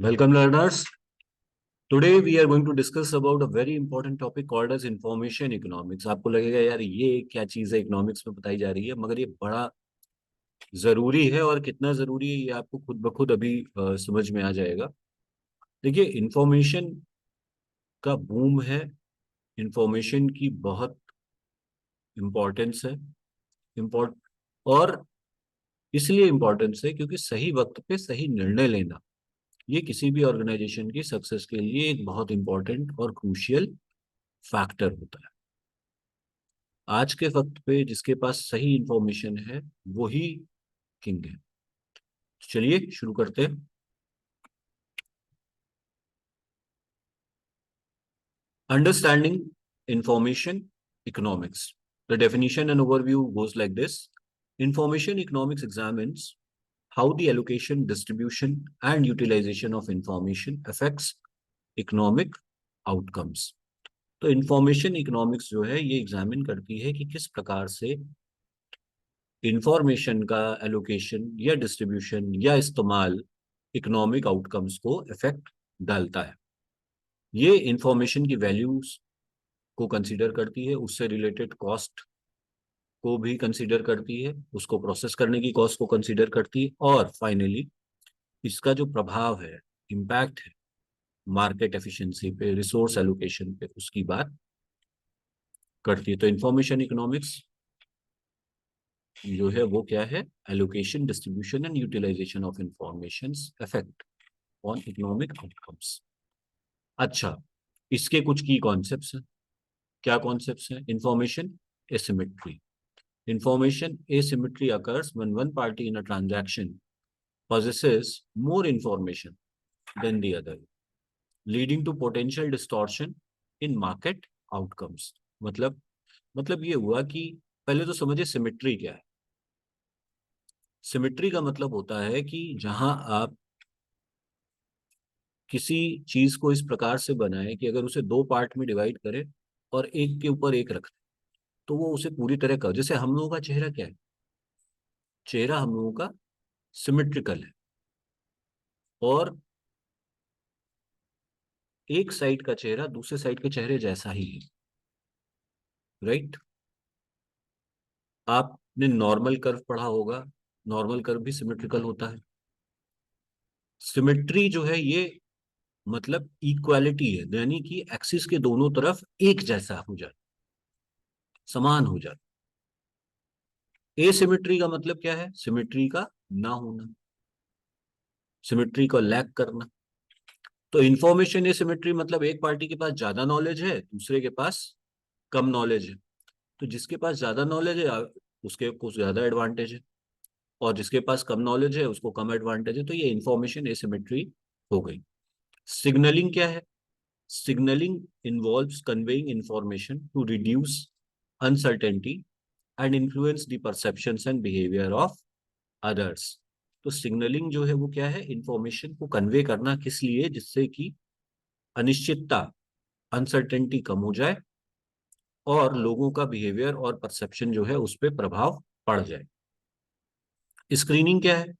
Welcome learners. Today we are going to discuss about a very important topic called as information economics. आपको लगेगा यार ये क्या चीज़ है इकोनॉमिक्स में बताई जा रही है, मगर ये बड़ा ज़रूरी है और कितना ज़रूरी है ये आपको खुद ब खुद अभी समझ में आ जाएगा। देखिए, इंफॉर्मेशन का बूम है। इंफॉर्मेशन की बहुत इम्पोर्टेंस है। इम्पोर्ट और इसलिए इम्पोर्टेंस है क्योंकि सही वक्त पे सही निर्णय लेना ये किसी भी ऑर्गेनाइजेशन की सक्सेस के लिए एक बहुत इंपॉर्टेंट और क्रूशियल फैक्टर होता है। आज के वक्त पे जिसके पास सही इंफॉर्मेशन है वही किंग है। चलिए शुरू करते हैं। Understanding information economics, the definition and overview goes like this. Information economics examines how the allocation, distribution and utilization of information affects economic outcomes। तो इंफॉर्मेशन इकोनॉमिक्स जो है ये एग्जामिन करती है कि किस प्रकार से इंफॉर्मेशन का एलोकेशन या डिस्ट्रीब्यूशन या इस्तेमाल इकोनॉमिक आउटकम्स को इफेक्ट डालता है। ये इंफॉर्मेशन की वैल्यूज को कंसीडर करती है, उससे रिलेटेड कॉस्ट को भी कंसीडर करती है, उसको प्रोसेस करने की कॉस्ट को कंसीडर करती है, और फाइनली इसका जो प्रभाव है, इम्पैक्ट है मार्केट एफिशिएंसी पे, रिसोर्स एलोकेशन पे, उसकी बात करती है। तो इंफॉर्मेशन इकोनॉमिक्स जो है वो क्या है? Allocation, distribution and utilization of information effect on economic outcomes. अच्छा, इसके कुछ की कॉन्सेप्ट्स हैं। क्या कॉन्सेप्ट्स हैं? Information asymmetry. Information asymmetry occurs when one party in a transaction possesses more information than the other, leading to potential distortion in market outcomes। मतलब ये हुआ कि पहले तो समझिए सिमेट्री क्या है। सिमेट्री का मतलब होता है कि जहां आप किसी चीज को इस प्रकार से बनाएं कि अगर उसे दो पार्ट में डिवाइड करें और एक के ऊपर एक रख दें तो वो उसे पूरी तरह का, जैसे हम लोगों का चेहरा क्या है, चेहरा हम लोगों का सिमेट्रिकल है, और एक साइड का चेहरा दूसरे साइड के चेहरे जैसा ही है। राइट? आपने नॉर्मल कर्व पढ़ा होगा, नॉर्मल कर्व भी सिमेट्रिकल होता है। सिमेट्री जो है ये मतलब इक्वालिटी है, यानी कि एक्सिस के दोनों तरफ एक जैसा हो जाए, समान हो जाए। एसिमेट्री का मतलब क्या है? सिमेट्री का ना होना, सिमेट्री को लैक करना। तो इंफॉर्मेशन एसिमेट्री मतलब एक पार्टी के पास ज्यादा नॉलेज है, दूसरे के पास कम नॉलेज है। तो जिसके पास ज्यादा नॉलेज है उसके कुछ ज्यादा एडवांटेज है, और जिसके पास कम नॉलेज है उसको कम एडवांटेज है। तो ये इंफॉर्मेशन एसिमेट्री हो गई। सिग्नलिंग क्या है? Signalling involves conveying information to reduce uncertainty and influence the perceptions and behaviour of others. तो सिग्नलिंग जो है वो क्या है? इंफॉर्मेशन को कन्वे करना, किस लिए? जिससे कि अनिश्चितता, अनसर्टेनिटी कम हो जाए और लोगों का बिहेवियर और परसेप्शन जो है उस पर प्रभाव पड़ जाए। स्क्रीनिंग क्या है?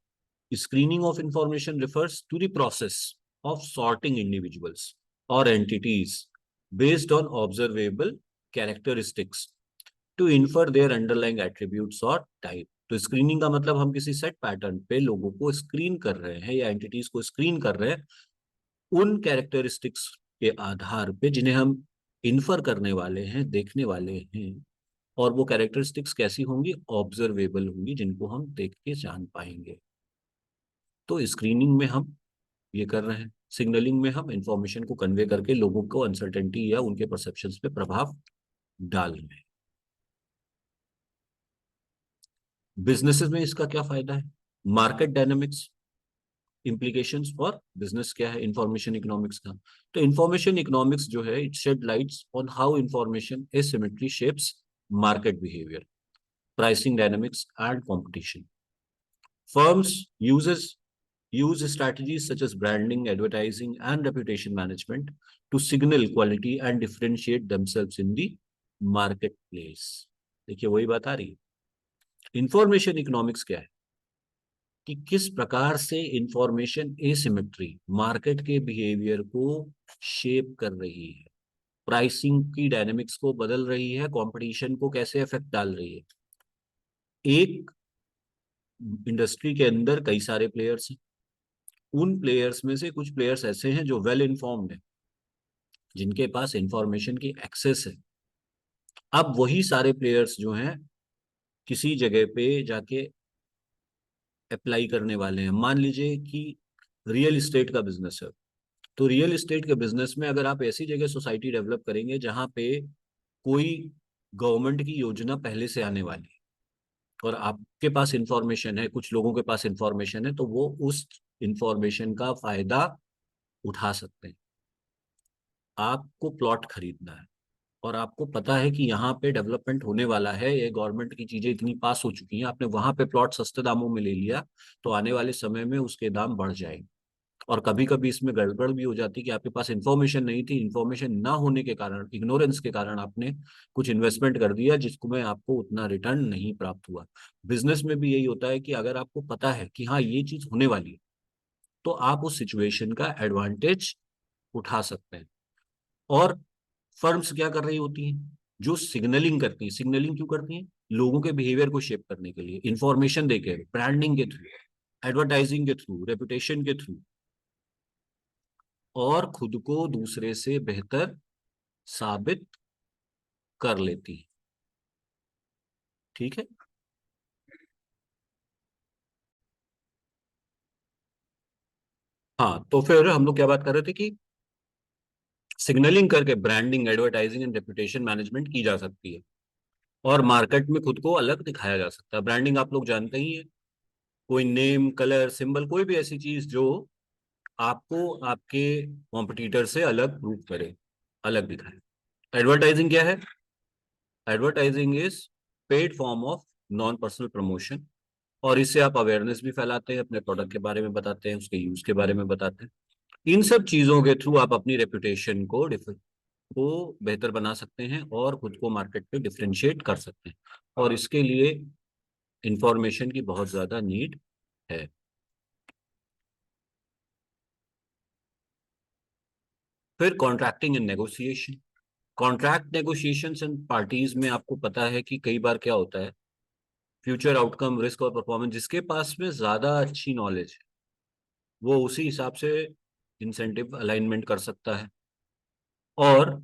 Screening of information refers to the process of sorting individuals और entities based on observable characteristics to infer their underlying attributes और टाइप। तो स्क्रीनिंग का मतलब हम किसी सेट पैटर्न पे लोगों को स्क्रीन कर रहे हैं या एंटिटीज को स्क्रीन कर रहे हैं उन कैरेक्टरिस्टिक्स के आधार पे जिन्हें हम इन्फर करने वाले हैं, देखने वाले हैं। और वो कैरेक्टरिस्टिक्स कैसी होंगी? ऑब्जर्वेबल होंगी, जिनको हम देख के जान पाएंगे। तो स्क्रीनिंग में हम ये कर रहे हैं, सिग्नलिंग में हम इंफॉर्मेशन को कन्वे करके लोगों को अनसर्टेनिटी या उनके परसेप्शंस पे प्रभाव डाल रहे हैं। बिजनेसेस में इसका क्या फायदा है? Market dynamics, implications for business क्या है इंफॉर्मेशन इकोनॉमिक्स का? तो इंफॉर्मेशन इकोनॉमिक्स जो है it shed lights on how information asymmetry shapes market behaviour, pricing dynamics and competition। Firms use strategies such as branding, advertising and reputation management to signal quality and differentiate themselves in the marketplace। देखिए वही बात आ रही है। Information economics क्या है? कि किस प्रकार से इंफॉर्मेशन एसिमेट्री मार्केट के बिहेवियर को शेप कर रही है, प्राइसिंग की डायनेमिक्स को बदल रही है, कंपटीशन को कैसे इफेक्ट डाल रही है। एक इंडस्ट्री के अंदर कई सारे प्लेयर्स हैं, उन प्लेयर्स में से कुछ प्लेयर्स ऐसे हैं जो वेल इन्फॉर्म्ड है, जिनके पास इंफॉर्मेशन की एक्सेस है। अब वही सारे प्लेयर्स जो हैं किसी जगह पे जाके अप्लाई करने वाले हैं। मान लीजिए कि रियल इस्टेट का बिजनेस है, तो रियल इस्टेट के बिजनेस में अगर आप ऐसी जगह सोसाइटी डेवलप करेंगे जहां पे कोई गवर्नमेंट की योजना पहले से आने वाली है और आपके पास इंफॉर्मेशन है, कुछ लोगों के पास इंफॉर्मेशन है, तो वो उस इंफॉर्मेशन का फायदा उठा सकते हैं। आपको प्लॉट खरीदना है और आपको पता है कि यहाँ पे डेवलपमेंट होने वाला है, ये गवर्नमेंट की चीजें इतनी पास हो चुकी हैं, आपने वहां पे प्लॉट सस्ते दामों में ले लिया, तो आने वाले समय में उसके दाम बढ़ जाएंगे। और कभी कभी इसमें गड़बड़ भी हो जाती है कि आपके पास इंफॉर्मेशन नहीं थी, इंफॉर्मेशन ना होने के कारण, इग्नोरेंस के कारण आपने कुछ इन्वेस्टमेंट कर दिया जिसको में आपको उतना रिटर्न नहीं प्राप्त हुआ। बिजनेस में भी यही होता है कि अगर आपको पता है कि हाँ ये चीज होने वाली है, तो आप उस सिचुएशन का एडवांटेज उठा सकते हैं। और फर्म्स क्या कर रही होती हैं, जो सिग्नलिंग करती हैं। सिग्नलिंग क्यों करती हैं? लोगों के बिहेवियर को शेप करने के लिए, इंफॉर्मेशन देके, ब्रांडिंग के थ्रू, एडवर्टाइजिंग के थ्रू, रेपुटेशन के थ्रू, और खुद को दूसरे से बेहतर साबित कर लेती है। ठीक है। हाँ, तो फिर हम लोग क्या बात कर रहे थे कि सिग्नलिंग करके branding, advertising and reputation management की जा सकती है और मार्केट में खुद को अलग दिखाया जा सकता है। ब्रांडिंग आप लोग जानते ही है, कोई नेम, कलर, सिंबल, कोई भी ऐसी चीज जो आपको आपके कॉम्पिटिटर से अलग प्रूव करे, अलग दिखाए। एडवर्टाइजिंग क्या है? Advertising is paid form of non personal promotion, और इससे आप अवेयरनेस भी फैलाते हैं, अपने प्रोडक्ट के बारे में बताते हैं, उसके यूज के बारे में बताते हैं। इन सब चीजों के थ्रू आप अपनी रेपुटेशन को बेहतर बना सकते हैं और खुद को मार्केट पे डिफरेंशिएट कर सकते हैं, और इसके लिए इंफॉर्मेशन की बहुत ज्यादा नीड है। फिर contracting and negotiation. Contract negotiation and parties में आपको पता है कि कई बार क्या होता है, फ्यूचर आउटकम, रिस्क और परफॉर्मेंस, जिसके पास में ज्यादा अच्छी नॉलेज है वो उसी हिसाब से इंसेंटिव अलाइनमेंट कर सकता है और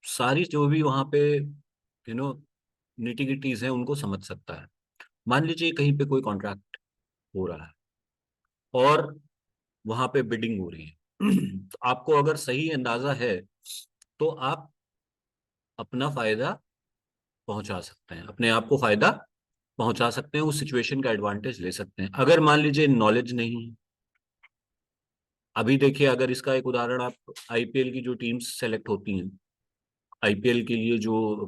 सारी जो भी वहां पे नो निटिगिटीज है उनको समझ सकता है। मान लीजिए कहीं पे कोई कॉन्ट्रैक्ट हो रहा है और वहां पे बिडिंग हो रही है तो आपको अगर सही अंदाजा है तो आप अपना फायदा पहुंचा सकते हैं, अपने आप को फायदा पहुंचा सकते हैं, उस सिचुएशन का एडवांटेज ले सकते हैं। अगर मान लीजिए नॉलेज नहीं है, अभी देखिए, अगर इसका एक उदाहरण, आप आईपीएल की जो टीम्स सेलेक्ट होती हैं, आईपीएल के लिए जो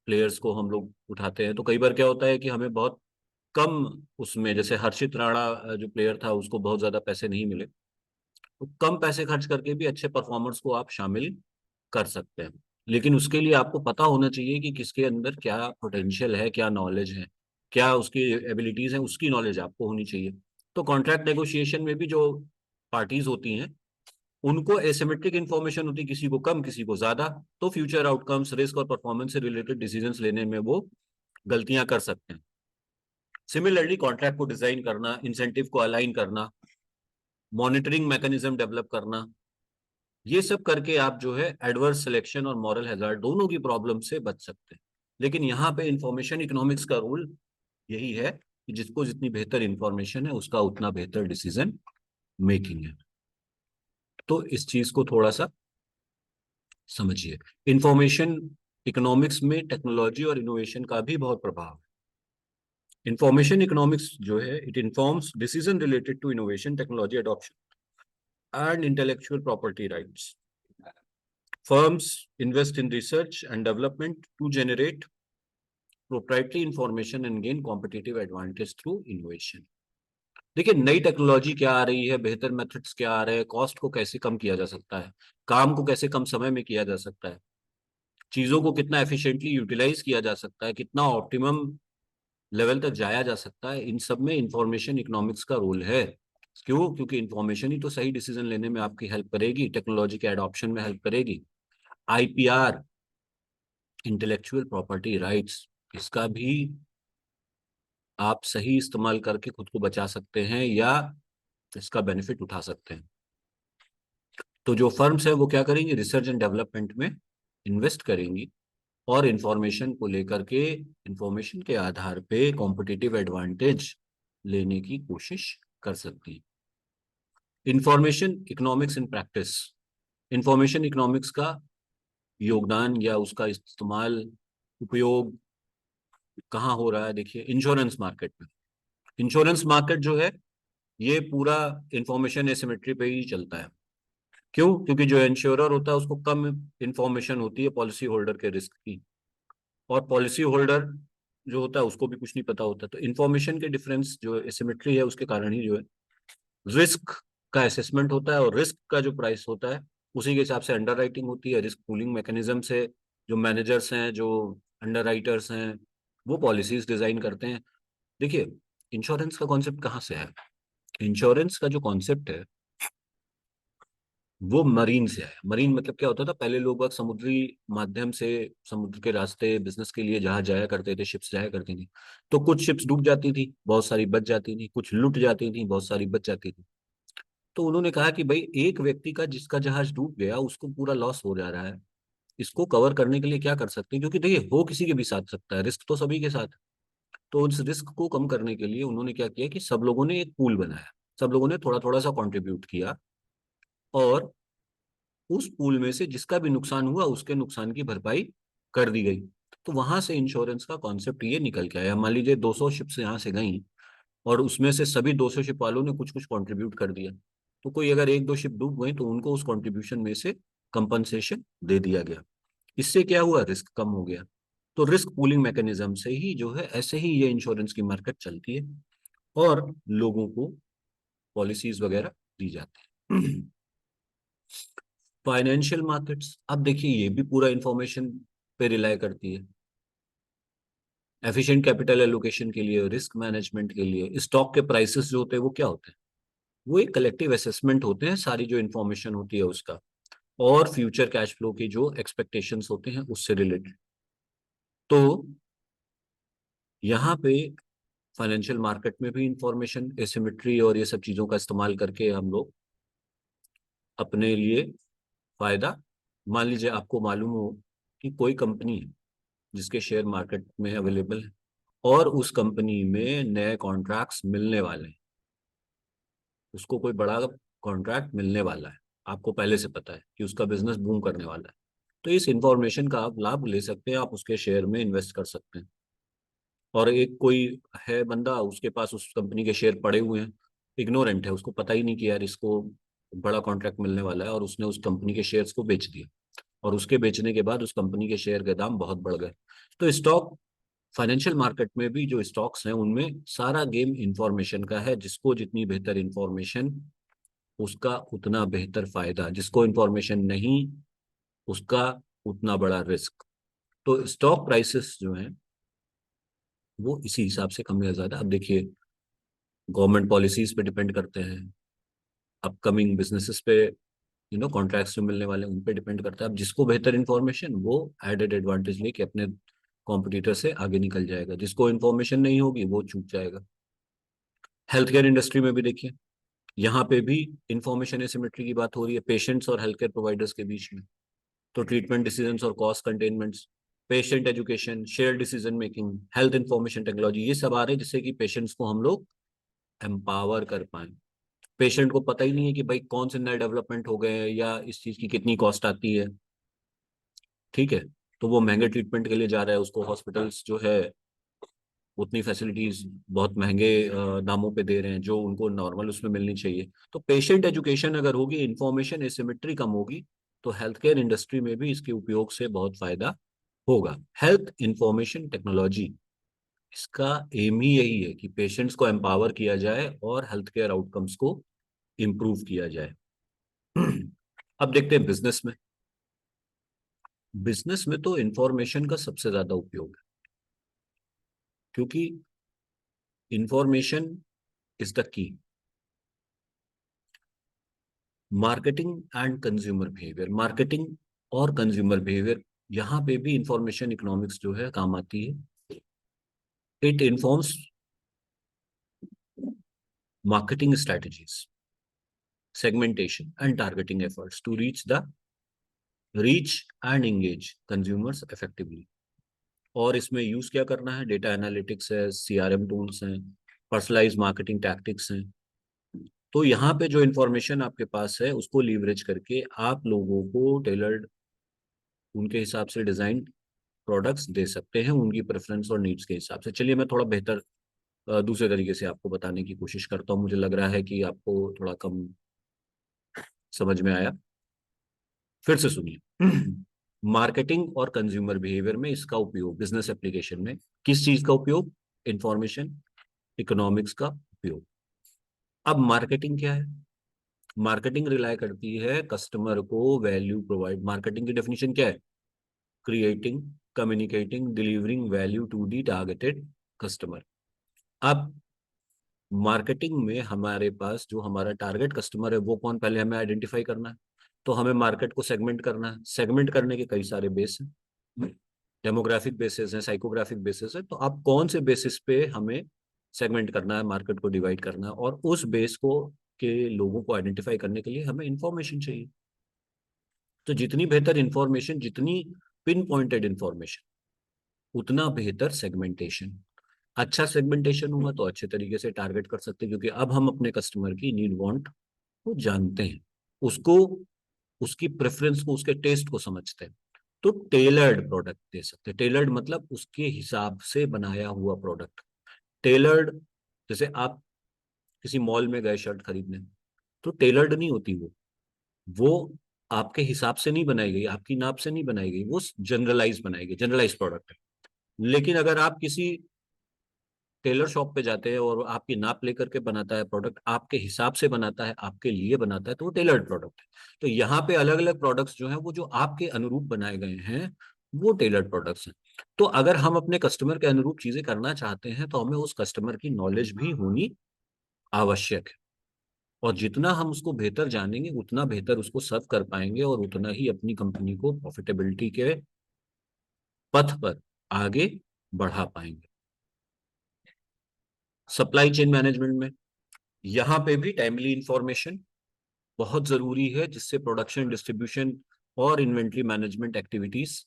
प्लेयर्स को हम लोग उठाते हैं, तो कई बार क्या होता है कि हमें बहुत कम उसमें, जैसे हर्षित राणा जो प्लेयर था उसको बहुत ज्यादा पैसे नहीं मिले, तो कम पैसे खर्च करके भी अच्छे परफॉर्मर्स को आप शामिल कर सकते हैं। लेकिन उसके लिए आपको पता होना चाहिए कि किसके अंदर क्या पोटेंशियल है, क्या नॉलेज है, क्या उसकी एबिलिटीज हैं, उसकी नॉलेज आपको होनी चाहिए। तो कॉन्ट्रैक्ट नेगोशिएशन में भी जो पार्टीज होती हैं उनको एसिमेट्रिक इंफॉर्मेशन होती है, किसी को कम किसी को ज्यादा, तो फ्यूचर आउटकम्स, रिस्क और परफॉर्मेंस से रिलेटेड डिसीजंस लेने में वो गलतियां कर सकते हैं। सिमिलरली कॉन्ट्रैक्ट को डिजाइन करना, इंसेंटिव को अलाइन करना, मॉनिटरिंग मैकेनिज्म डेवलप करना, ये सब करके आप जो है एडवर्स सिलेक्शन और मॉरल हैजार्ड दोनों की प्रॉब्लम से बच सकते हैं। लेकिन यहाँ पे इंफॉर्मेशन इकोनॉमिक्स का रूल यही है कि जिसको जितनी बेहतर इंफॉर्मेशन है उसका उतना बेहतर डिसीजन मेकिंग है। तो इस चीज को थोड़ा सा समझिए। इंफॉर्मेशन इकोनॉमिक्स में टेक्नोलॉजी और इनोवेशन का भी बहुत प्रभाव है। इंफॉर्मेशन इकोनॉमिक्स जो है, it informs decision related to innovation, technology adoption and intellectual property rights. Firms invest in research and development to generate proprietary information and gain competitive advantage through innovation. देखिए, नई technology क्या आ रही है, बेहतर methods क्या आ रहे हैं, कॉस्ट को कैसे कम किया जा सकता है, काम को कैसे कम समय में किया जा सकता है, चीजों को कितना एफिशिएंटली यूटिलाइज किया जा सकता है, कितना ऑप्टिमम लेवल तक जाया जा सकता है। इन सब में इंफॉर्मेशन इकोनॉमिक्स का रोल है। क्यों? क्योंकि इंफॉर्मेशन ही तो सही डिसीजन लेने में आपकी हेल्प करेगी, टेक्नोलॉजी के एडॉप्शन में हेल्प करेगी। आईपीआर, इंटेलेक्चुअल प्रॉपर्टी राइट्स, इसका भी आप सही इस्तेमाल करके खुद को बचा सकते हैं या इसका बेनिफिट उठा सकते हैं। तो जो फर्म्स है वो क्या करेंगी, रिसर्च एंड डेवलपमेंट में इन्वेस्ट करेंगी और इंफॉर्मेशन को लेकर के, इंफॉर्मेशन के आधार पे कॉम्पिटिटिव एडवांटेज लेने की कोशिश कर सकती है। Information economics in practice, information economics का योगदान या उसका इस्तेमाल, उपयोग कहाँ हो रहा है? देखिए, इंश्योरेंस मार्केट में। इंश्योरेंस मार्केट जो है ये पूरा इंफॉर्मेशन एसिमेट्री पे ही चलता है। क्यों? क्योंकि जो इंश्योरर होता है उसको कम इंफॉर्मेशन होती है पॉलिसी होल्डर के रिस्क की, और पॉलिसी होल्डर जो होता है उसको भी कुछ नहीं पता होता। तो इंफॉर्मेशन के डिफरेंस जो एसिमेट्री है उसके कारण ही जो है रिस्क का असेसमेंट होता है, और रिस्क का जो प्राइस होता है उसी के हिसाब से अंडर राइटिंग होती है। रिस्क पूलिंग मैकेनिज्म से जो मैनेजर्स हैं, जो अंडर राइटर्स हैं, वो पॉलिसीज डिजाइन करते हैं। देखिए, इंश्योरेंस का कॉन्सेप्ट कहाँ से है? इंश्योरेंस का जो कॉन्सेप्ट है वो मरीन से आया। मरीन मतलब क्या होता था? पहले लोग बाग समुद्री माध्यम से, समुद्र के रास्ते बिजनेस के लिए जहां जाया करते थे, शिप्स जाया करती थी। तो कुछ शिप्स डूब जाती थी, बहुत सारी बच जाती थी, कुछ लुट जाती थी, बहुत सारी बच जाती थी। तो उन्होंने कहा कि भाई, एक व्यक्ति का जिसका जहाज डूब गया उसको पूरा लॉस हो जा रहा है, इसको कवर करने के लिए क्या कर सकते हैं? क्योंकि देखिए, हो किसी के भी साथ सकता है, रिस्क तो सभी के साथ है। तो उस रिस्क को कम करने के लिए उन्होंने क्या किया कि सब लोगों ने एक पूल बनाया, सब लोगों ने थोड़ा थोड़ा सा कंट्रीब्यूट किया, और उस पूल में से जिसका भी नुकसान हुआ उसके नुकसान की भरपाई कर दी गई। तो वहां से इंश्योरेंस का कॉन्सेप्ट ये निकल के आया। मान लीजिए 200 शिप्स यहाँ से गई और उसमें से सभी 200 शिप वालों ने कुछ कुछ कंट्रीब्यूट कर दिया, तो कोई अगर एक दो शिप डूब गई तो उनको उस कंट्रीब्यूशन में से कंपनसेशन दे दिया गया। इससे क्या हुआ? रिस्क कम हो गया। तो रिस्क पूलिंग मैकेनिज्म से ही जो है, ऐसे ही ये इंश्योरेंस की मार्केट चलती है और लोगों को पॉलिसीज वगैरह दी जाती है। फाइनेंशियल मार्केट्स, अब देखिए ये भी पूरा इंफॉर्मेशन पे रिलाय करती है। एफिशिएंट कैपिटल एलोकेशन के लिए, रिस्क मैनेजमेंट के लिए, स्टॉक के प्राइसेस जो होते हैं वो क्या होते हैं? वो एक कलेक्टिव असेसमेंट होते हैं सारी जो इन्फॉर्मेशन होती है उसका, और फ्यूचर कैश फ्लो की जो एक्सपेक्टेशंस होते हैं उससे रिलेटेड। तो यहाँ पे फाइनेंशियल मार्केट में भी इंफॉर्मेशन एसिमेट्री और ये सब चीज़ों का इस्तेमाल करके हम लोग अपने लिए फायदा, मान लीजिए आपको मालूम हो कि कोई कंपनी है जिसके शेयर मार्केट में अवेलेबल है, और उस कंपनी में नए कॉन्ट्रैक्ट्स मिलने वाले हैं, उसको कोई बड़ा कॉन्ट्रैक्ट मिलने वाला है, आपको पहले से पता है कि उसका बिजनेस बूम करने वाला है। तो इस इंफॉर्मेशन का आप लाभ ले सकते हैं, आप उसके शेयर में इन्वेस्ट कर सकते हैं। और एक कोई है बंदा, उसके पास उस कंपनी के शेयर पड़े हुए हैं, इग्नोरेंट है, उसको पता ही नहीं कि यार इसको बड़ा कॉन्ट्रैक्ट मिलने वाला है, और उसने उस कंपनी के शेयर्स को बेच दिया, और उसके बेचने के बाद उस कंपनी के शेयर के दाम बहुत बढ़ गए। तो स्टॉक, फाइनेंशियल मार्केट में भी जो स्टॉक्स हैं उनमें सारा गेम इंफॉर्मेशन का है। जिसको जितनी बेहतर इंफॉर्मेशन, उसका उतना बेहतर फायदा, जिसको इंफॉर्मेशन नहीं उसका उतना बड़ा रिस्क। तो स्टॉक प्राइसेस जो हैं वो इसी हिसाब से कम या ज्यादा, अब देखिए, गवर्नमेंट पॉलिसीज पे डिपेंड करते हैं, अपकमिंग बिजनेसेस पे, कॉन्ट्रैक्ट्स जो मिलने वाले हैं उन पे डिपेंड करता है। अब जिसको बेहतर इंफॉर्मेशन, वो एडेड एडवांटेज लेके अपने कॉम्पिटिटर से आगे निकल जाएगा, जिसको इन्फॉर्मेशन नहीं होगी वो चूक जाएगा। हेल्थ केयर इंडस्ट्री में भी देखिए, यहाँ पे भी इंफॉर्मेशन एसिमेट्री की बात हो रही है पेशेंट्स और हेल्थ केयर प्रोवाइडर्स के बीच में। तो ट्रीटमेंट डिसीजंस और cost containments, patient education, share decision making, health information technology, ये सब आ रहे हैं जिससे कि पेशेंट्स को हम लोग एम्पावर कर पाए। पेशेंट को पता ही नहीं है कि भाई कौन से नए डेवलपमेंट हो गए हैं या इस चीज की कितनी कॉस्ट आती है। ठीक है, तो वो महंगे ट्रीटमेंट के लिए जा रहा है, उसको हॉस्पिटल्स जो है उतनी फैसिलिटीज बहुत महंगे दामों पे दे रहे हैं जो उनको नॉर्मल उसमें मिलनी चाहिए। तो पेशेंट एजुकेशन अगर होगी, इंफॉर्मेशन एसिमेट्री कम होगी, तो हेल्थ केयर इंडस्ट्री में भी इसके उपयोग से बहुत फायदा होगा। हेल्थ इंफॉर्मेशन टेक्नोलॉजी, इसका एम ही यही है कि पेशेंट्स को एम्पावर किया जाए और हेल्थ केयर आउटकम्स को इम्प्रूव किया जाए। अब देखते हैं बिजनेस में। बिजनेस में तो इंफॉर्मेशन का सबसे ज्यादा उपयोग है, क्योंकि information is the key. Marketing and consumer behaviour, marketing और कंज्यूमर बिहेवियर, यहाँ पे भी इंफॉर्मेशन इकोनॉमिक्स जो है काम आती है। It informs marketing strategies, segmentation, and targeting efforts to reach and engage consumers effectively. और इसमें यूज क्या करना है, डेटा एनालिटिक्स है, सीआरएम टूल्स हैं, पर्सनलाइज मार्केटिंग टैक्टिक्स हैं। तो यहाँ पे जो इन्फॉर्मेशन आपके पास है उसको लीवरेज करके आप लोगों को टेलर्ड उनके हिसाब से डिजाइन प्रोडक्ट्स दे सकते हैं, उनकी प्रेफरेंस और नीड्स के हिसाब से। चलिए मैं थोड़ा बेहतर दूसरे तरीके से आपको बताने की कोशिश करता हूँ, मुझे लग रहा है कि आपको थोड़ा कम समझ में आया। फिर से सुनिए। मार्केटिंग और कंज्यूमर बिहेवियर में इसका उपयोग बिजनेस एप्लीकेशन में, किस चीज का उपयोग, इंफॉर्मेशन इकोनॉमिक्स का उपयोग। अब मार्केटिंग क्या है, मार्केटिंग रिलाय करती है कस्टमर को वैल्यू प्रोवाइड। मार्केटिंग की डेफिनेशन क्या है, creating, communicating, delivering value to the targeted customer. अब मार्केटिंग में हमारे पास जो हमारा टारगेट कस्टमर है वो कौन, पहले हमें आइडेंटिफाई करना है। तो हमें मार्केट को सेगमेंट करना है, सेगमेंट करने के कई सारे बेस हैं, डेमोग्राफिक बेसिस है, साइकोग्राफिक बेसिस है। तो आप कौन से बेसिस पे हमें सेगमेंट करना है, मार्केट को डिवाइड करना है, और उस बेस को के लोगों को आइडेंटिफाई करने के लिए हमें इंफॉर्मेशन चाहिए। तो जितनी बेहतर इंफॉर्मेशन, जितनी पिन पॉइंटेड इंफॉर्मेशन, उतना बेहतर सेगमेंटेशन। अच्छा सेगमेंटेशन हुआ तो अच्छे तरीके से टारगेट कर सकते हैं, क्योंकि अब हम अपने कस्टमर की नीड वांट को जानते हैं, उसको, उसकी प्रेफरेंस को, उसके टेस्ट को समझते हैं। तो टेलर्ड प्रोडक्ट दे सकते हैं। टेलर्ड मतलब उसके हिसाब से बनाया हुआ प्रोडक्ट। टेलर्ड, जैसे आप किसी मॉल में गए शर्ट खरीदने, तो टेलर्ड नहीं होती वो आपके हिसाब से नहीं बनाई गई, आपकी नाप से नहीं बनाई गई, वो जनरलाइज बनाई गई, जनरलाइज प्रोडक्ट है। लेकिन अगर आप किसी टेलर शॉप पे जाते हैं और आपकी नाप लेकर के बनाता है प्रोडक्ट, आपके हिसाब से बनाता है, आपके लिए बनाता है, तो वो टेलर्ड प्रोडक्ट है। तो यहाँ पे अलग अलग प्रोडक्ट्स जो हैं वो जो आपके अनुरूप बनाए गए हैं वो टेलर्ड प्रोडक्ट्स हैं। तो अगर हम अपने कस्टमर के अनुरूप चीजें करना चाहते हैं तो हमें उस कस्टमर की नॉलेज भी होनी आवश्यक है। और जितना हम उसको बेहतर जानेंगे उतना बेहतर उसको सर्व कर पाएंगे और उतना ही अपनी कंपनी को प्रॉफिटेबिलिटी के पथ पर आगे बढ़ा पाएंगे। सप्लाई चेन मैनेजमेंट में यहाँ पे भी टाइमली इंफॉर्मेशन बहुत जरूरी है, जिससे प्रोडक्शन, डिस्ट्रीब्यूशन और इन्वेंट्री मैनेजमेंट एक्टिविटीज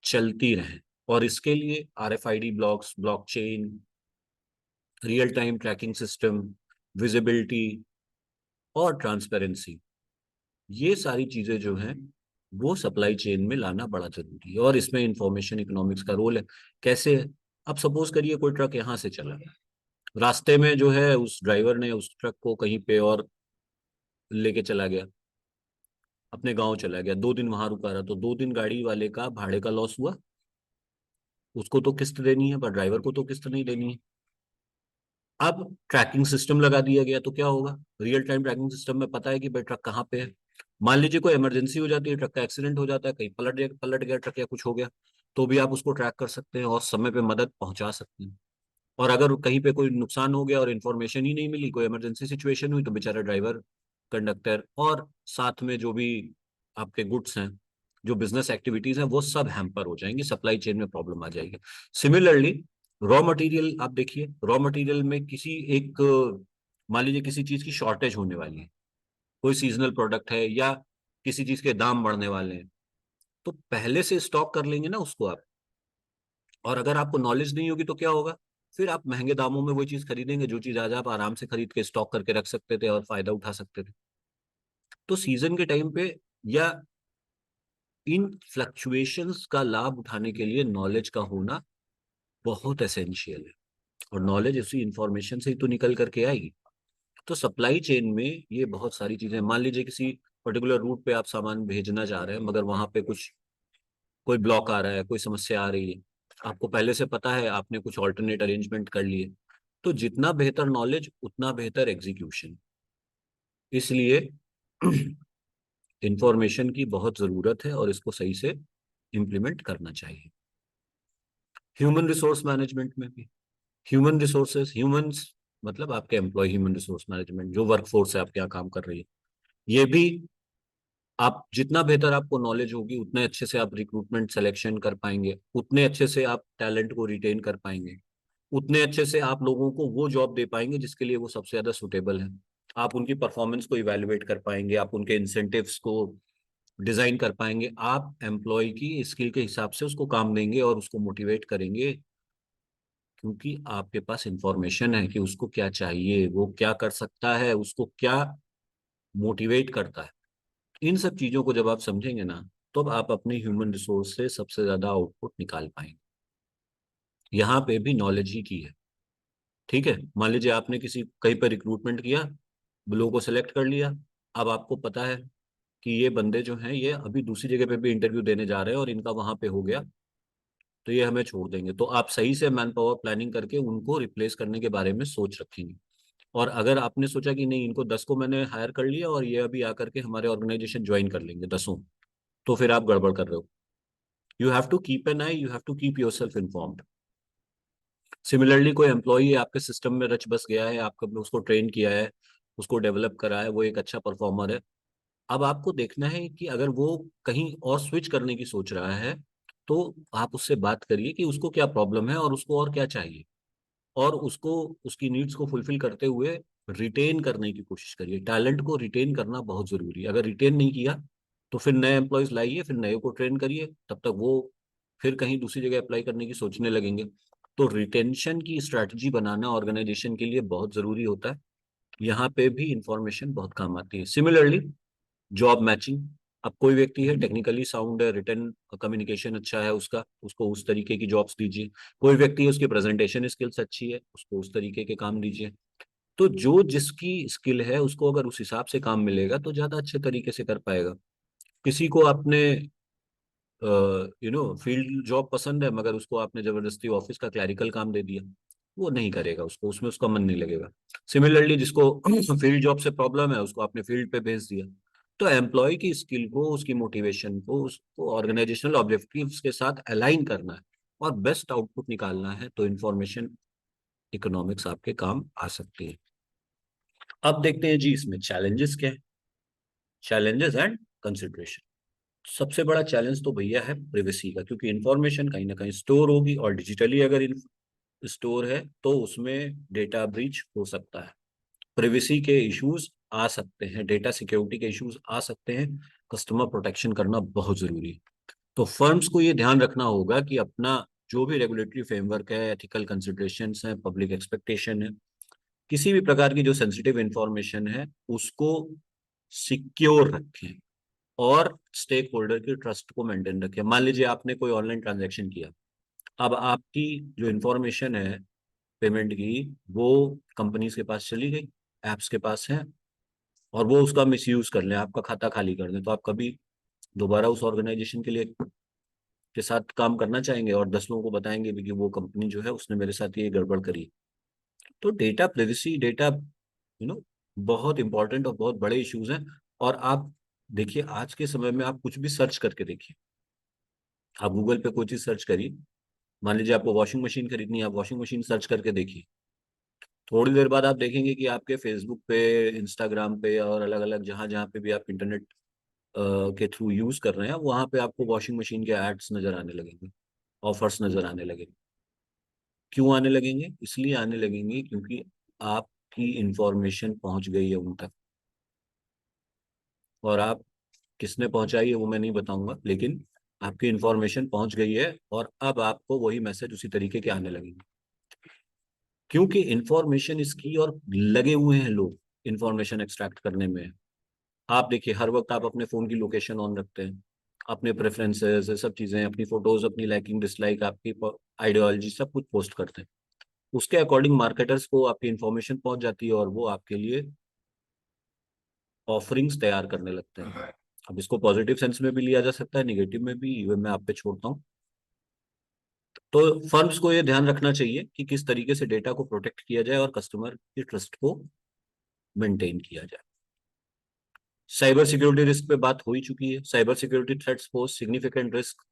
चलती रहें। और इसके लिए RFID blocks, blockchain, real time tracking system, visibility और ट्रांसपेरेंसी, ये सारी चीजें जो हैं वो सप्लाई चेन में लाना बड़ा जरूरी है। और इसमें इंफॉर्मेशन इकोनॉमिक्स का रोल है। कैसे है, अब सपोज करिए कोई ट्रक यहाँ से चला, रास्ते में जो है उस ड्राइवर ने उस ट्रक को कहीं पे और लेके चला गया, अपने गांव चला गया, 2 दिन वहां रुका रहा, तो 2 दिन गाड़ी वाले का भाड़े का लॉस हुआ। उसको तो किस्त देनी है पर ड्राइवर को तो किस्त नहीं देनी है। अब ट्रैकिंग सिस्टम लगा दिया गया तो क्या होगा, रियल टाइम ट्रैकिंग सिस्टम में पता है कि भाई ट्रक कहाँ पे है। मान लीजिए कोई इमरजेंसी हो जाती है, ट्रक का एक्सीडेंट हो जाता है, कहीं पलट गया ट्रक या कुछ हो गया, तो भी आप उसको ट्रैक कर सकते हैं और समय पे मदद पहुंचा सकते हैं। और अगर कहीं पे कोई नुकसान हो गया और इन्फॉर्मेशन ही नहीं मिली, कोई इमरजेंसी सिचुएशन हुई, तो बेचारा ड्राइवर, कंडक्टर और साथ में जो भी आपके गुड्स हैं, जो बिजनेस एक्टिविटीज हैं, वो सब हैम्पर हो जाएंगी, सप्लाई चेन में प्रॉब्लम आ जाएगी। सिमिलरली रॉ मटेरियल, आप देखिए रॉ मटेरियल में किसी एक, मान लीजिए किसी चीज की शॉर्टेज होने वाली है, कोई सीजनल प्रोडक्ट है या किसी चीज के दाम बढ़ने वाले हैं, तो पहले से स्टॉक कर लेंगे ना उसको आप। और अगर आपको नॉलेज नहीं होगी तो क्या होगा, फिर आप महंगे दामों में वही चीज खरीदेंगे जो चीज आज आप आराम से खरीद के स्टॉक करके रख सकते थे और फायदा उठा सकते थे। तो सीजन के टाइम पे या इन फ्लक्चुएशंस का लाभ उठाने के लिए नॉलेज का होना बहुत एसेंशियल है। और नॉलेज उसी इंफॉर्मेशन से ही तो निकल करके आएगी। तो सप्लाई चेन में ये बहुत सारी चीजें, मान लीजिए किसी पर्टिकुलर रूट पे आप सामान भेजना चाह रहे हैं मगर वहां पे कुछ, कोई ब्लॉक आ रहा है, कोई समस्या आ रही है, आपको पहले से पता है, आपने कुछ ऑल्टरनेट अरेंजमेंट कर लिए। तो जितना बेहतर नॉलेज उतना बेहतर एग्जीक्यूशन। इसलिए इंफॉर्मेशन की बहुत जरूरत है और इसको सही से इम्प्लीमेंट करना चाहिए। ह्यूमन रिसोर्स मैनेजमेंट में भी ह्यूमन रिसोर्सेज, ह्यूमंस मतलब आपके एम्प्लॉय, ह्यूमन रिसोर्स मैनेजमेंट, जो वर्कफोर्स है, आप क्या काम कर रही है, ये भी आप जितना बेहतर आपको नॉलेज होगी उतने अच्छे से आप रिक्रूटमेंट सिलेक्शन कर पाएंगे, उतने अच्छे से आप टैलेंट को रिटेन कर पाएंगे, उतने अच्छे से आप लोगों को वो जॉब दे पाएंगे जिसके लिए वो सबसे ज्यादा सुटेबल है। आप उनकी परफॉर्मेंस को इवेलुएट कर पाएंगे, आप उनके इंसेंटिव्स को डिजाइन कर पाएंगे, आप एम्प्लॉय की स्किल के हिसाब से उसको काम देंगे और उसको मोटिवेट करेंगे, क्योंकि आपके पास इंफॉर्मेशन है कि उसको क्या चाहिए, वो क्या कर सकता है, उसको क्या मोटिवेट करता है। इन सब चीजों को जब आप समझेंगे ना, तो आप अपने ह्यूमन रिसोर्स से सबसे ज्यादा आउटपुट निकाल पाएंगे। यहाँ पे भी नॉलेज ही की है। ठीक है, मान लीजिए आपने किसी कहीं पर रिक्रूटमेंट किया, लोगों को सिलेक्ट कर लिया, अब आपको पता है कि ये बंदे जो हैं ये अभी दूसरी जगह पे भी इंटरव्यू देने जा रहे हैं और इनका वहां पे हो गया, तो ये हमें छोड़ देंगे, तो आप सही से मैन पावर प्लानिंग करके उनको रिप्लेस करने के बारे में सोच रखेंगे। और अगर आपने सोचा कि नहीं, इनको 10 को मैंने हायर कर लिया और ये अभी आकर के हमारे ऑर्गेनाइजेशन ज्वाइन कर लेंगे 10, तो फिर आप गड़बड़ कर रहे हो। You have to keep an eye, you have to keep yourself informed. Similarly कोई एम्प्लॉई आपके सिस्टम में रच बस गया है, आपने उसको ट्रेन किया है, उसको डेवलप करा है, वो एक अच्छा परफॉर्मर है। अब आपको देखना है कि अगर वो कहीं और स्विच करने की सोच रहा है, तो आप उससे बात करिए कि उसको क्या प्रॉब्लम है और उसको और क्या चाहिए, और उसको उसकी नीड्स को फुलफिल करते हुए रिटेन करने की कोशिश करिए। टैलेंट को रिटेन करना बहुत जरूरी है। अगर रिटेन नहीं किया तो फिर नए एम्प्लॉयज लाइए, फिर नए को ट्रेन करिए, तब तक वो फिर कहीं दूसरी जगह अप्लाई करने की सोचने लगेंगे। तो रिटेंशन की स्ट्रैटेजी बनाना ऑर्गेनाइजेशन के लिए बहुत जरूरी होता है। यहाँ पे भी इंफॉर्मेशन बहुत काम आती है। सिमिलरली जॉब मैचिंग, अब कोई व्यक्ति है टेक्निकली साउंड है, रिटर्न कम्युनिकेशन अच्छा है उसका, उसको उस तरीके की जॉब्स दीजिए। कोई व्यक्ति है उसकी प्रेजेंटेशन स्किल्स अच्छी है, उसको उस तरीके के काम दीजिए। तो जो जिसकी स्किल है उसको अगर उस हिसाब से काम मिलेगा तो ज्यादा अच्छे तरीके से कर पाएगा। किसी को आपने फील्ड जॉब पसंद है, मगर उसको आपने जबरदस्ती ऑफिस का क्लैरिकल काम दे दिया, वो नहीं करेगा, उसको उसमें उसका मन नहीं लगेगा। सिमिलरली जिसको फील्ड जॉब से प्रॉब्लम है उसको आपने फील्ड पे भेज दिया। तो एम्प्लॉय की स्किल को, उसकी मोटिवेशन को, उसको ऑर्गेनाइजेशनल ऑब्जेक्टिव्स के साथ अलाइन करना है और बेस्ट आउटपुट निकालना है, तो इंफॉर्मेशन इकोनॉमिक्स आपके काम आ सकती है। अब देखते हैं जी इसमें चैलेंजेस क्या है, चैलेंजेस एंड कंसिडरेशन। सबसे बड़ा चैलेंज तो भैया है प्रिवेसी का, क्योंकि इंफॉर्मेशन कहीं ना कहीं स्टोर होगी, और डिजिटली अगर स्टोर है तो उसमें डेटा ब्रीच हो सकता है, प्रिवेसी के इश्यूज आ सकते हैं, डेटा सिक्योरिटी के इश्यूज आ सकते हैं। कस्टमर प्रोटेक्शन करना बहुत जरूरी है। तो फर्म्स को ये ध्यान रखना होगा कि अपना जो भी रेगुलेटरी फ्रेमवर्क है, एथिकल कंसिडरेशंस हैं, पब्लिक एक्सपेक्टेशन है, किसी भी प्रकार की जो सेंसिटिव इंफॉर्मेशन है उसको सिक्योर रखें और स्टेक होल्डर की ट्रस्ट को मेंटेन रखें। मान लीजिए आपने कोई ऑनलाइन ट्रांजैक्शन किया, अब आपकी जो इंफॉर्मेशन है पेमेंट की, वो कंपनीज के पास चली गई, एप्स के पास है, और वो उसका मिसयूज कर लें, आपका खाता खाली कर दें, तो आप कभी दोबारा उस ऑर्गेनाइजेशन के लिए के साथ काम करना चाहेंगे और 10 लोगों को बताएंगे भी कि वो कंपनी जो है उसने मेरे साथ ये गड़बड़ करी। तो डेटा प्रिवेसी, डेटा बहुत इंपॉर्टेंट और बहुत बड़े इश्यूज हैं। और आप देखिए आज के समय में आप कुछ भी सर्च करके देखिए, आप गूगल पे कोई चीज सर्च करिए, मान लीजिए आपको वॉशिंग मशीन खरीदनी है, आप वॉशिंग मशीन सर्च करके देखिए, थोड़ी देर बाद आप देखेंगे कि आपके फेसबुक पे, इंस्टाग्राम पे और अलग अलग जहां जहां पे भी आप इंटरनेट के थ्रू यूज कर रहे हैं, वहां पे आपको वॉशिंग मशीन के एड्स नजर आने लगेंगे, ऑफर्स नजर आने लगेंगे। क्यों आने लगेंगे? इसलिए आने लगेंगे क्योंकि आपकी इंफॉर्मेशन पहुंच गई है उन तक, और आप किसने पहुंचाई है वो मैं नहीं बताऊंगा, लेकिन आपकी इंफॉर्मेशन पहुंच गई है और अब आपको वही मैसेज उसी तरीके के आने लगेंगे, क्योंकि इंफॉर्मेशन इसकी और लगे हुए हैं लोग इंफॉर्मेशन एक्सट्रैक्ट करने में। आप देखिए हर वक्त आप अपने फोन की लोकेशन ऑन रखते हैं, अपने प्रेफरेंसेस, सब चीजें, अपनी फोटोज, अपनी लाइकिंग डिसलाइक, आपकी आइडियोलॉजी, सब कुछ पोस्ट करते हैं। उसके अकॉर्डिंग मार्केटर्स को आपकी इंफॉर्मेशन पहुंच जाती है और वो आपके लिए ऑफरिंग्स तैयार करने लगते हैं। अब इसको पॉजिटिव सेंस में भी लिया जा सकता है, निगेटिव में भी, इवन मैं आप पे छोड़ता हूँ। तो फर्म्स को ये ध्यान रखना चाहिए कि किस तरीके से डेटा को प्रोटेक्ट किया जाए और कस्टमर की ट्रस्ट को मेंटेन किया जाए। साइबर सिक्योरिटी रिस्क पे बात हो ही चुकी है। Cyber security threats pose significant risk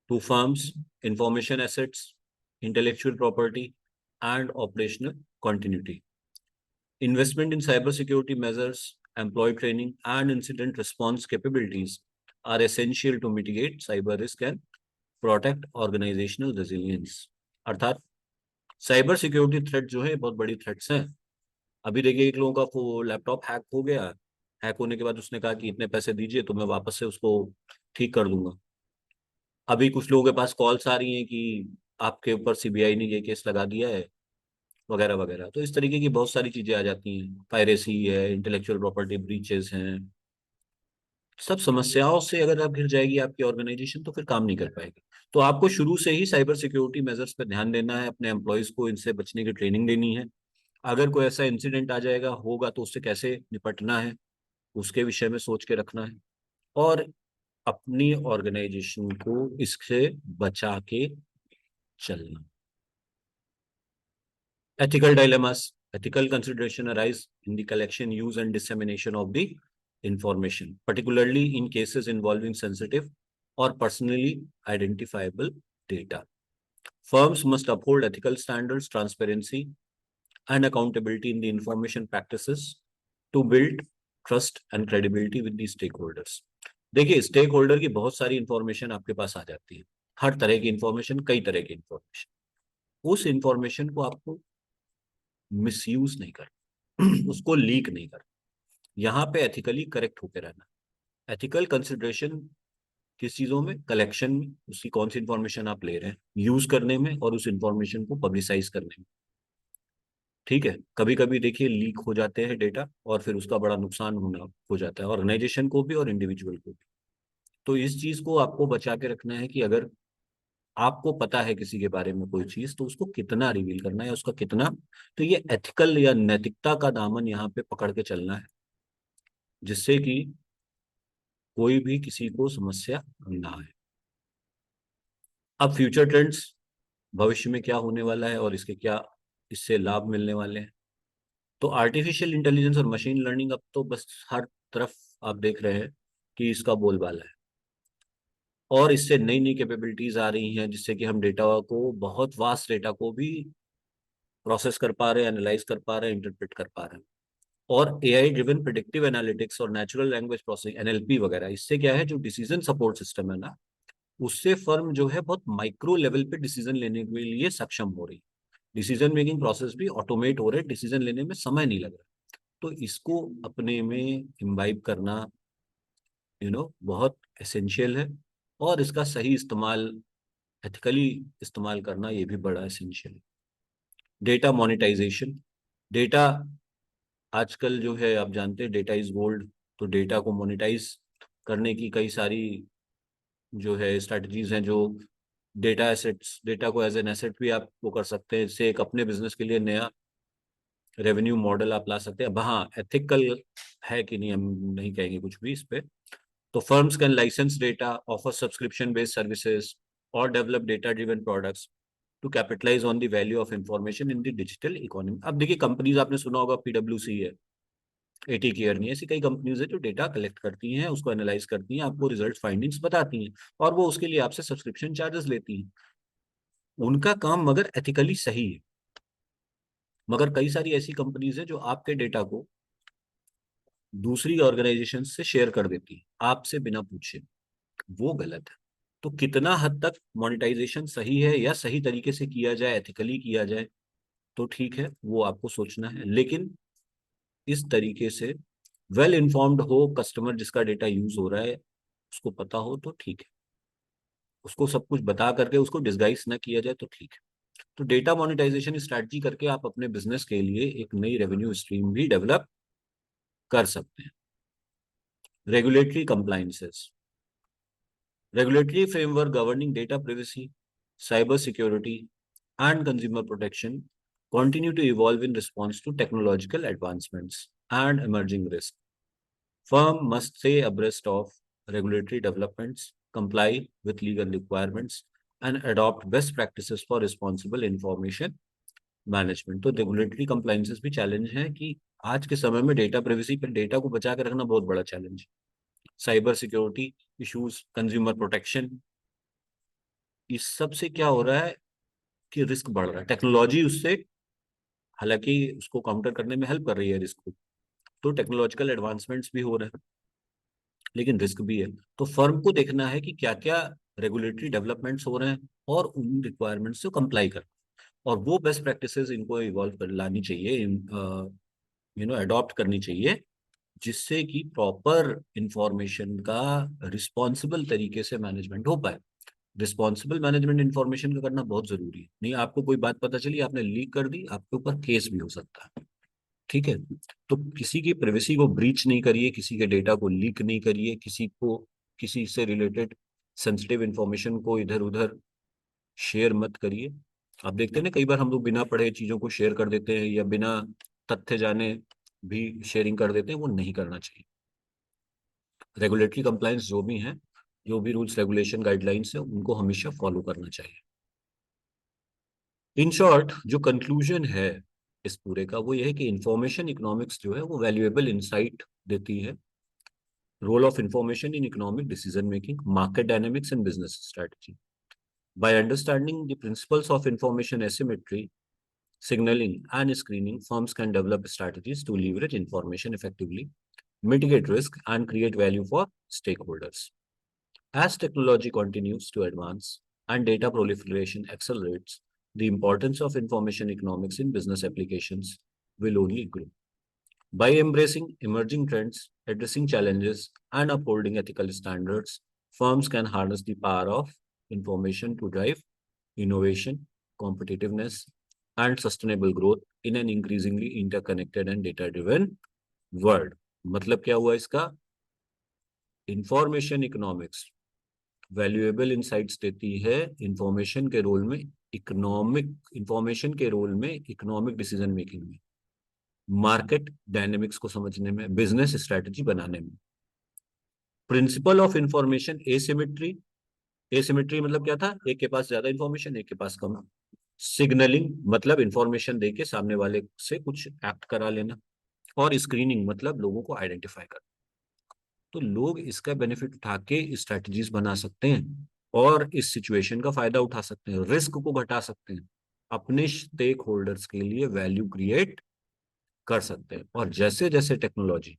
to firms, information assets, intellectual property, and operational continuity. Investment in cybersecurity measures, employee training, and incident response capabilities are essential to mitigate cyber risk and protect organizational resilience. अर्थात cyber security threat जो है बहुत बड़ी threats हैं। अभी देखिए, एक लोगों का वो लैपटॉप हैक हो गया। हैक होने के बाद उसने कहा कि इतने पैसे दीजिए तो मैं वापस से उसको ठीक कर दूंगा। अभी कुछ लोगों के पास कॉल्स आ रही हैं कि आपके ऊपर सीबीआई ने ये केस लगा दिया है, वगैरह वगैरह। तो इस तरीके की बहुत सारी चीजें आ जाती हैं। पायरेसी है, इंटेलेक्चुअल प्रॉपर्टी ब्रीचेस हैं। सब समस्याओं से अगर आप घिर जाएगी आपकी ऑर्गेनाइजेशन तो फिर काम नहीं कर पाएगी। तो आपको शुरू से ही साइबर सिक्योरिटी मेजर्स पर ध्यान देना है, अपने एम्प्लॉयज को इनसे बचने की ट्रेनिंग देनी है। अगर कोई ऐसा इंसिडेंट आ जाएगा होगा तो उससे कैसे निपटना है उसके विषय में सोच के रखना है, और अपनी ऑर्गेनाइजेशन को इससे बचा के चलना। Ethical dilemmas. Ethical consideration arise in the collection, use, and dissemination of the information, particularly in cases involving sensitive or personally identifiable data. Firms must uphold ethical standards, transparency, and accountability in the information practices to build trust and credibility with the stakeholders. देखिए, stake holder की बहुत सारी information आपके पास आ जाती है। हर तरह की information, कई तरह की इंफॉर्मेशन। उस इंफॉर्मेशन को आपको मिसयूज नहीं कर उसको लीक नहीं कर। यहाँ पे एथिकली करेक्ट होकर रहना। एथिकल कंसिडरेशन किस चीजों में? कलेक्शन में, उसकी कौन सी इंफॉर्मेशन आप ले रहे हैं, यूज करने में, और उस इंफॉर्मेशन को पब्लिसाइज करने में। ठीक है, कभी कभी देखिए लीक हो जाते हैं डेटा और फिर उसका बड़ा नुकसान होना हो जाता है ऑर्गेनाइजेशन को भी और इंडिविजुअल को भी। तो इस चीज को आपको बचा के रखना है कि अगर आपको पता है किसी के बारे में कोई चीज तो उसको कितना रिवील करना है, उसका कितना। तो ये एथिकल या नैतिकता का दामन यहाँ पे पकड़ के चलना है, जिससे कि कोई भी किसी को समस्या ना आए। अब फ्यूचर ट्रेंड्स, भविष्य में क्या होने वाला है और इसके क्या इससे लाभ मिलने वाले हैं। तो आर्टिफिशियल इंटेलिजेंस और मशीन लर्निंग अब तो बस हर तरफ आप देख रहे हैं कि इसका बोलबाला है, और इससे नई नई कैपेबिलिटीज आ रही हैं जिससे कि हम डेटा को, बहुत वास्ट डेटा को भी प्रोसेस कर पा रहे हैं, एनालाइज कर पा रहे हैं, इंटरप्रेट कर पा रहे हैं। और एआई ड्रिवन प्रिडिक्टिव एनालिटिक्स और नेचुरल लैंग्वेज प्रोसेसिंग, एनएलपी वगैरह, इससे क्या है, जो डिसीजन सपोर्ट सिस्टम है ना, उससे फर्म जो है बहुत माइक्रो लेवल पे डिसीजन लेने के लिए सक्षम हो रही। डिसीजन मेकिंग प्रोसेस भी ऑटोमेट हो रहे, डिसीजन लेने में समय नहीं लग रहा। तो इसको अपने में इम्बाइब करना बहुत एसेंशियल है, और इसका सही इस्तेमाल, एथिकली इस्तेमाल करना, ये भी बड़ा एसेंशियल है। Data monetization. डेटा आजकल जो है, आप जानते हैं डेटा इज गोल्ड। तो डेटा को मोनेटाइज करने की कई सारी जो है स्ट्रैटेजीज हैं। जो डेटा एसेट्स, डेटा को एज एन एसेट भी आप वो कर सकते हैं, इससे एक अपने बिजनेस के लिए नया रेवेन्यू मॉडल आप ला सकते हैं। अब हाँ, एथिकल है कि नहीं हम नहीं कहेंगे कुछ भी इस पे। तो firms can license data, offer subscription based services, और develop data driven products to capitalise on the value of information in the digital economy. अब देखिए, कंपनीज आपने सुना होगा, पीडब्ल्यूसी है, एटी केयर नहीं, ऐसी कई कंपनीज है जो डेटा कलेक्ट करती हैं, उसको एनालाइज करती हैं, आपको रिजल्ट फाइंडिंग्स बताती हैं, और वो उसके लिए आपसे सब्सक्रिप्शन चार्जेस लेती हैं। उनका काम मगर एथिकली सही है। मगर कई सारी ऐसी कंपनीज है जो आपके डेटा को दूसरी ऑर्गेनाइजेशन से शेयर कर देती है आपसे बिना पूछे। वो गलत है। तो कितना हद तक मोनेटाइजेशन सही है, या सही तरीके से किया जाए, एथिकली किया जाए, तो ठीक है, वो आपको सोचना है। लेकिन इस तरीके से वेल इन्फॉर्म्ड हो कस्टमर, जिसका डेटा यूज हो रहा है उसको पता हो तो ठीक है। उसको सब कुछ बता करके उसको डिस्गाइज ना किया जाए तो ठीक है। तो डेटा मोनेटाइजेशन स्ट्रैटेजी करके आप अपने बिजनेस के लिए एक नई रेवेन्यू स्ट्रीम भी डेवलप कर सकते हैं। Regulatory compliances. Regulatory framework governing data privacy, cyber security, and consumer protection continue to evolve in response to technological advancements and emerging risks. Firm must stay abreast of regulatory developments, comply with legal requirements, and adopt best practices for responsible information management. तो regulatory compliances भी challenge है कि आज के समय में data privacy पर, data को बचा के रखना बहुत बड़ा चैलेंज है। Cyber security issues, consumer protection, इस सब से क्या हो रहा है, कि रिस्क बढ़ रहा है। टेक्नोलॉजी उससे हालांकि उसको काउंटर करने में हेल्प कर रही है रिस्क को, तो टेक्नोलॉजिकल एडवांसमेंट्स भी हो रहे हैं, लेकिन रिस्क भी है। तो फर्म को देखना है कि क्या क्या रेगुलेटरी डेवलपमेंट्स हो रहे हैं और उन रिक्वायरमेंट्स से कंप्लाई कर, और वो बेस्ट प्रैक्टिसेस इनको इवॉल्व कर लानी चाहिए, अडॉप्ट करनी चाहिए, जिससे कि प्रॉपर इंफॉर्मेशन का रिस्पॉन्सिबल तरीके से मैनेजमेंट हो पाए। रिस्पॉन्सिबल मैनेजमेंट इंफॉर्मेशन का करना बहुत जरूरी है। नहीं, आपको कोई बात पता चली, आपने लीक कर दी, आपके ऊपर केस भी हो सकता है। ठीक है, तो किसी की प्राइवेसी को ब्रीच नहीं करिए, किसी के डेटा को लीक नहीं करिए, किसी से रिलेटेड सेंसिटिव इंफॉर्मेशन को इधर उधर शेयर मत करिए। आप देखते हैं ना, कई बार हम लोग बिना पढ़े चीजों को शेयर कर देते हैं, या बिना तथ्य जाने भी शेयरिंग कर देते हैं, वो नहीं करना चाहिए। रेगुलेटरी कंप्लायंस जो भी हैं, जो भी रूल्स रेगुलेशन गाइडलाइंस है, उनको हमेशा फॉलो करना चाहिए। इन शॉर्ट, जो कंक्लूजन है इस पूरे का, वो ये है कि इंफॉर्मेशन इकोनॉमिक्स जो है वो वैल्यूएबल इंसाइट देती है। Role of information in economic decision making, market dynamics and business strategy. By understanding the principles of information asymmetry, signaling, and screening, firms can develop strategies to leverage information effectively, mitigate risk, and create value for stakeholders. As technology continues to advance and data proliferation accelerates, the importance of information economics in business applications will only grow. By embracing emerging trends, addressing challenges, and upholding ethical standards, firms can harness the power of information to drive innovation, competitiveness, and sustainable growth in an increasingly interconnected and data-driven world. मतलब क्या हुआ इसका? Information economics valuable insights देती है information के role में, information के role में इकोनॉमिक डिसीजन मेकिंग में, मार्केट डायनेमिक्स को समझने में, बिजनेस स्ट्रेटजी बनाने में। Principle of information asymmetry, asymmetry मतलब क्या था? एक के पास ज्यादा इंफॉर्मेशन, एक के पास कम। सिग्नलिंग मतलब इंफॉर्मेशन देके सामने वाले से कुछ एक्ट करा लेना, और स्क्रीनिंग मतलब लोगों को आइडेंटिफाई करना। तो लोग इसका बेनिफिट उठा के स्ट्रेटजीज बना सकते हैं और इस सिचुएशन का फायदा उठा सकते हैं, रिस्क को घटा सकते हैं, अपने स्टेक होल्डर्स के लिए वैल्यू क्रिएट कर सकते हैं। और जैसे जैसे टेक्नोलॉजी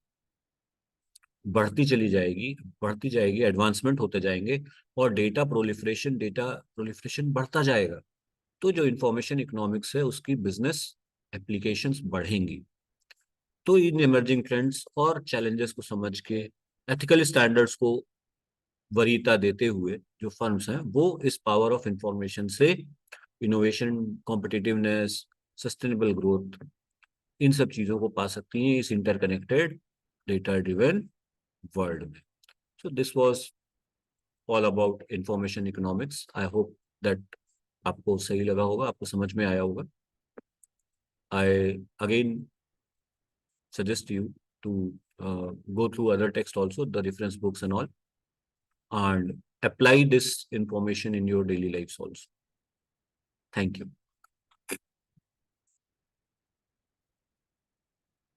बढ़ती जाएगी, एडवांसमेंट होते जाएंगे, और डेटा प्रोलिफरेशन बढ़ता जाएगा, तो जो इंफॉर्मेशन इकोनॉमिक्स है उसकी बिजनेस एप्लीकेशंस बढ़ेंगी। तो इन इमर्जिंग ट्रेंड्स और चैलेंजेस को समझ के, एथिकल स्टैंडर्ड्स को वरीयता देते हुए, जो फर्म्स हैं वो इस पावर ऑफ इंफॉर्मेशन से इनोवेशन, कॉम्पिटिटिवनेस, सस्टेनेबल ग्रोथ, इन सब चीजों को पा सकती हैं इस इंटरकनेक्टेड डेटा ड्रिवन वर्ल्ड में। So this was all about information economics. I hope that आपको सही लगा होगा, आपको समझ में आया होगा। I again suggest you to go through other text also, the reference books and all, and apply this information in your daily lives also. Thank you.